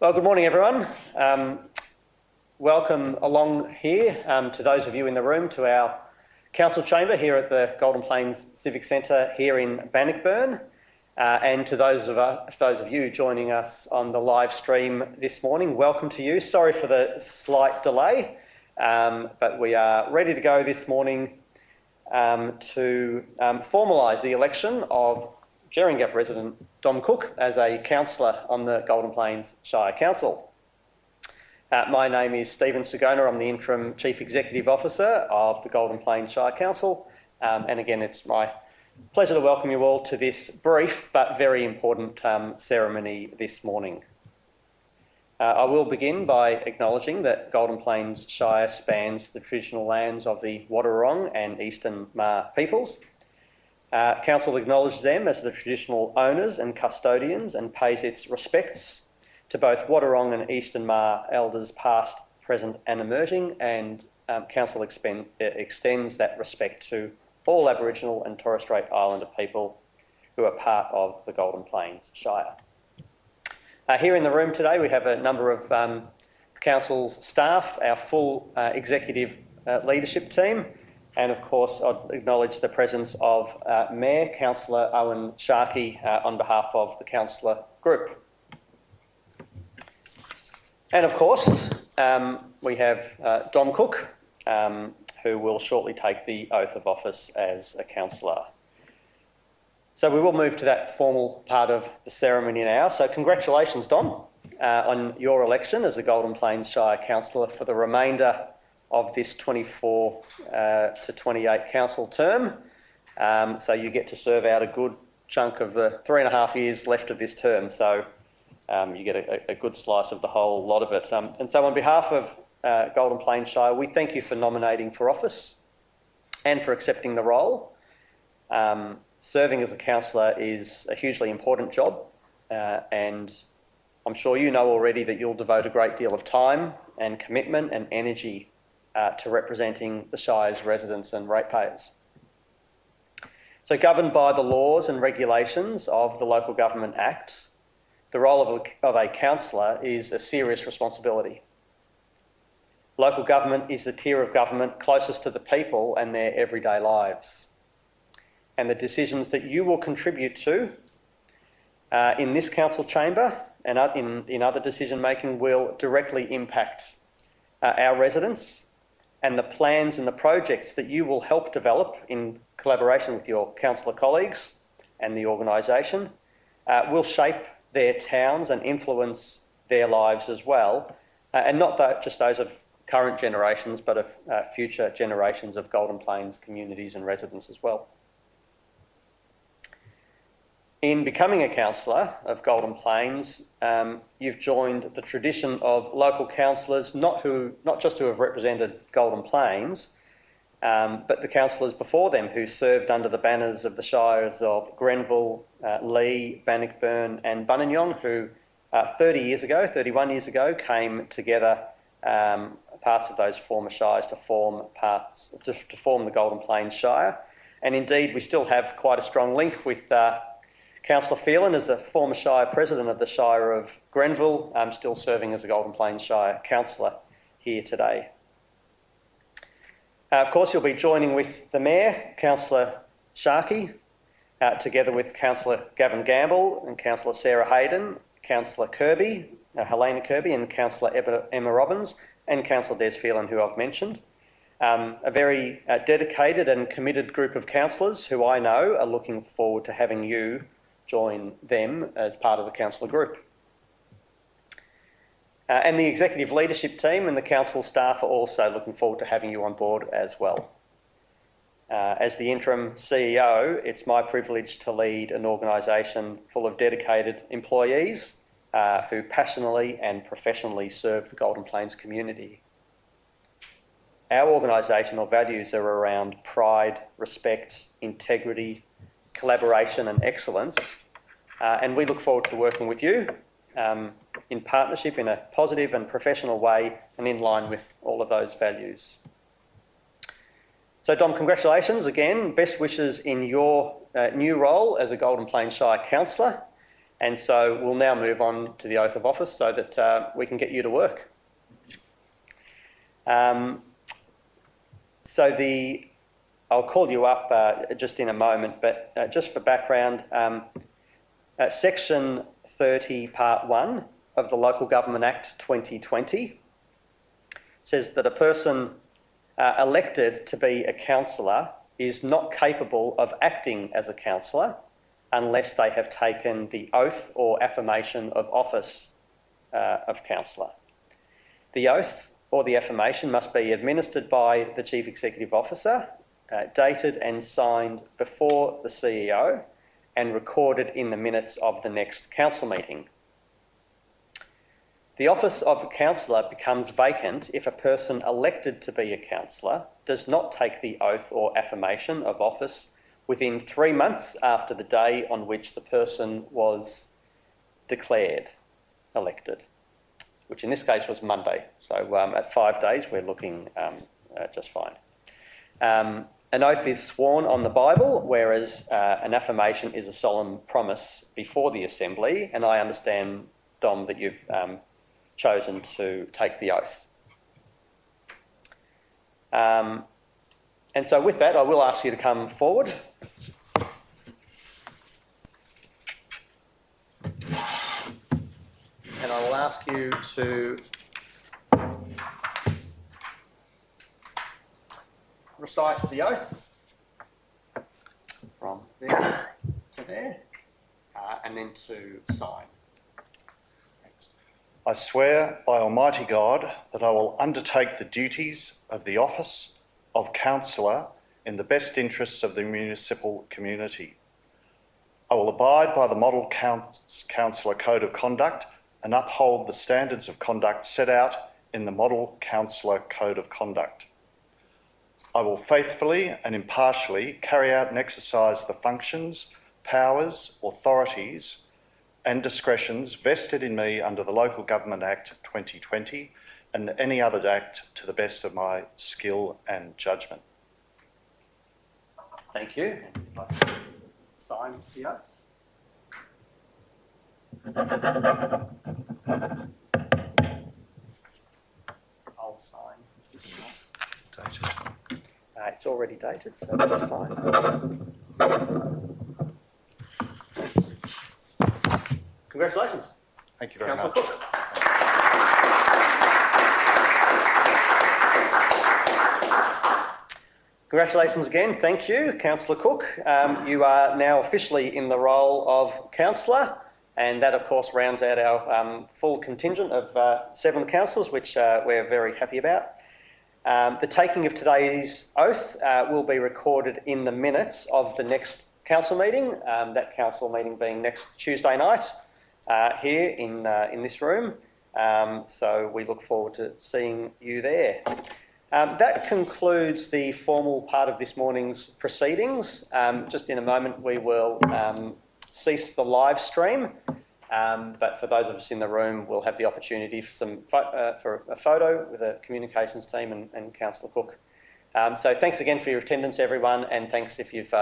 Well, good morning, everyone. Welcome along here to those of you in the room to our council chamber here at the Golden Plains Civic Centre here in Bannockburn, and to those of you joining us on the live stream this morning. Welcome to you. Sorry for the slight delay, but we are ready to go this morning to formalise the election of Gerring Gap resident Dom Cook as a councillor on the Golden Plains Shire Council. My name is Stephen Sagona. I'm the Interim Chief Executive Officer of the Golden Plains Shire Council, and again it's my pleasure to welcome you all to this brief but very important ceremony this morning. I will begin by acknowledging that Golden Plains Shire spans the traditional lands of the Wadawurrung and Eastern Maar peoples. Council acknowledges them as the traditional owners and custodians and pays its respects to both Wadawurrung and Eastern Maar elders past, present and emerging, and Council extends that respect to all Aboriginal and Torres Strait Islander people who are part of the Golden Plains Shire. Here in the room today we have a number of the Council's staff, our full executive leadership team, and of course I'd acknowledge the presence of Mayor Councillor Owen Sharkey on behalf of the Councillor Group. And of course we have Dom Cook, who will shortly take the oath of office as a councillor. So we will move to that formal part of the ceremony now. So congratulations, Dom, on your election as a Golden Plains Shire councillor for the remainder of this 24 to 28 council term. So you get to serve out a good chunk of the 3.5 years left of this term. So you get a good slice of the whole lot of it. And so on behalf of Golden Plains Shire, we thank you for nominating for office and for accepting the role. Serving as a councillor is a hugely important job, and I'm sure you know already that you'll devote a great deal of time and commitment and energy to representing the Shire's residents and ratepayers. So governed by the laws and regulations of the Local Government Act, the role of a councillor is a serious responsibility. Local government is the tier of government closest to the people and their everyday lives. And the decisions that you will contribute to in this council chamber and in other decision making will directly impact our residents, and the plans and the projects that you will help develop in collaboration with your councillor colleagues and the organisation will shape their towns and influence their lives as well, and not just those of current generations, but of future generations of Golden Plains communities and residents as well. In becoming a councillor of Golden Plains, you've joined the tradition of local councillors, not just who have represented Golden Plains, but the councillors before them who served under the banners of the shires of Grenville, Lee, Bannockburn and Buninyong, who 31 years ago, came together, parts of those former shires to form the Golden Plains Shire. And indeed, we still have quite a strong link with Councillor Phelan as the former Shire President of the Shire of Grenville, still serving as a Golden Plains Shire councillor here today. Of course, you'll be joining with the Mayor, Councillor Sharkey, together with Councillor Gavin Gamble and Councillor Sarah Hayden, Councillor Kirby, Helena Kirby and Councillor Emma Robbins and Councillor Des Phelan, who I've mentioned. A very dedicated and committed group of councillors who I know are looking forward to having you join them as part of the councillor group. And the executive leadership team and the council staff are also looking forward to having you on board as well. As the interim CEO, it's my privilege to lead an organisation full of dedicated employees who passionately and professionally serve the Golden Plains community. Our organisational values are around pride, respect, integrity, collaboration and excellence, and we look forward to working with you in partnership in a positive and professional way and in line with all of those values. So Dom, congratulations again, best wishes in your new role as a Golden Plains Shire councillor, And so we'll now move on to the oath of office so that we can get you to work. I'll call you up just in a moment, but just for background, Section 30, Part 1 of the Local Government Act 2020 says that a person elected to be a councillor is not capable of acting as a councillor unless they have taken the oath or affirmation of office of councillor. The oath or the affirmation must be administered by the Chief Executive Officer, dated and signed before the CEO, and recorded in the minutes of the next council meeting. The office of a councillor becomes vacant if a person elected to be a councillor does not take the oath or affirmation of office within 3 months after the day on which the person was declared elected, which in this case was Monday. So at 5 days, we're looking just fine. An oath is sworn on the Bible, whereas an affirmation is a solemn promise before the Assembly, and I understand, Dom, that you've chosen to take the oath. And so with that, I will ask you to come forward. And I will ask you to recite the oath from there to there, and then to sign. I swear by Almighty God that I will undertake the duties of the office of councillor in the best interests of the municipal community. I will abide by the Model Councillor Code of Conduct and uphold the standards of conduct set out in the Model Councillor Code of Conduct. I will faithfully and impartially carry out and exercise the functions, powers, authorities and discretions vested in me under the Local Government Act 2020 and any other act to the best of my skill and judgment. Thank you. And if you'd like to sign the oath. I'll sign. Dated. It's already dated, so that's fine. Congratulations. Thank you very Councillor much. Cook. Congratulations again. Thank you, Councillor Cook. You are now officially in the role of councillor, and that, of course, rounds out our full contingent of 7 councillors, which we're very happy about. The taking of today's oath will be recorded in the minutes of the next council meeting, that council meeting being next Tuesday night here in this room. So we look forward to seeing you there. That concludes the formal part of this morning's proceedings. Just in a moment we will cease the live stream, but for those of us in the room, we'll have the opportunity for a photo with the communications team and Councillor Cook. So thanks again for your attendance, everyone, and thanks if you've